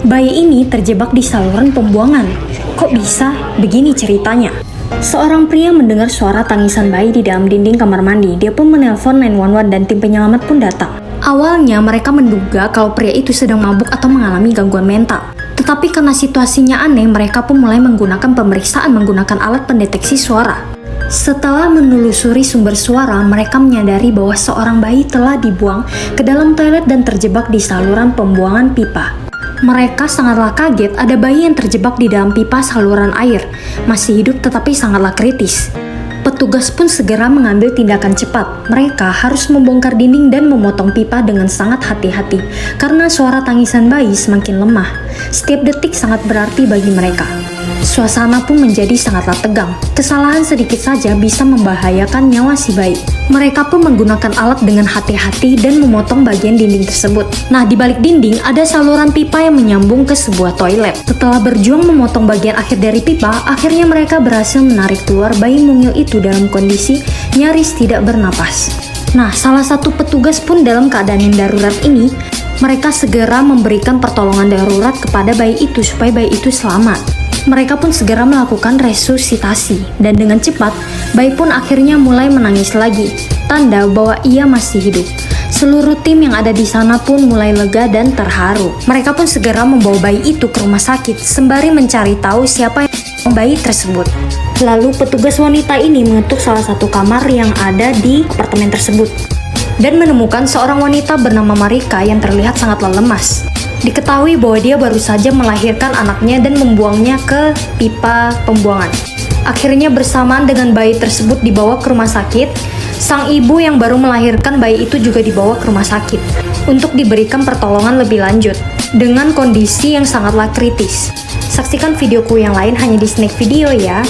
Bayi ini terjebak di saluran pembuangan. Kok bisa? Begini ceritanya. Seorang pria mendengar suara tangisan bayi di dalam dinding kamar mandi. Dia pun menelpon 911 dan tim penyelamat pun datang. Awalnya mereka menduga kalau pria itu sedang mabuk atau mengalami gangguan mental. Tetapi karena situasinya aneh, mereka pun mulai menggunakan pemeriksaan menggunakan alat pendeteksi suara. Setelah menelusuri sumber suara, mereka menyadari bahwa seorang bayi telah dibuang ke dalam toilet dan terjebak di saluran pembuangan pipa. Mereka sangatlah kaget ada bayi yang terjebak di dalam pipa saluran air, masih hidup tetapi sangatlah kritis. Petugas pun segera mengambil tindakan cepat. Mereka harus membongkar dinding dan memotong pipa dengan sangat hati-hati karena suara tangisan bayi semakin lemah. Setiap detik sangat berarti bagi mereka. Suasana pun menjadi sangatlah tegang. Kesalahan sedikit saja bisa membahayakan nyawa si bayi. Mereka pun menggunakan alat dengan hati-hati dan memotong bagian dinding tersebut. Nah, di balik dinding ada saluran pipa yang menyambung ke sebuah toilet. Setelah berjuang memotong bagian akhir dari pipa, akhirnya mereka berhasil menarik keluar bayi mungil itu dalam kondisi nyaris tidak bernapas. Nah, salah satu petugas pun dalam keadaan yang darurat ini, mereka segera memberikan pertolongan darurat kepada bayi itu supaya bayi itu selamat. Mereka pun segera melakukan resusitasi, dan dengan cepat, bayi pun akhirnya mulai menangis lagi, tanda bahwa ia masih hidup. Seluruh tim yang ada di sana pun mulai lega dan terharu. Mereka pun segera membawa bayi itu ke rumah sakit, sembari mencari tahu siapa yang membuang bayi tersebut. Lalu petugas wanita ini mengetuk salah satu kamar yang ada di apartemen tersebut, dan menemukan seorang wanita bernama Marika yang terlihat sangatlah lemas. Diketahui bahwa dia baru saja melahirkan anaknya dan membuangnya ke pipa pembuangan. Akhirnya bersamaan dengan bayi tersebut dibawa ke rumah sakit, sang ibu yang baru melahirkan bayi itu juga dibawa ke rumah sakit untuk diberikan pertolongan lebih lanjut dengan kondisi yang sangatlah kritis. Saksikan videoku yang lain hanya di Snack Video ya.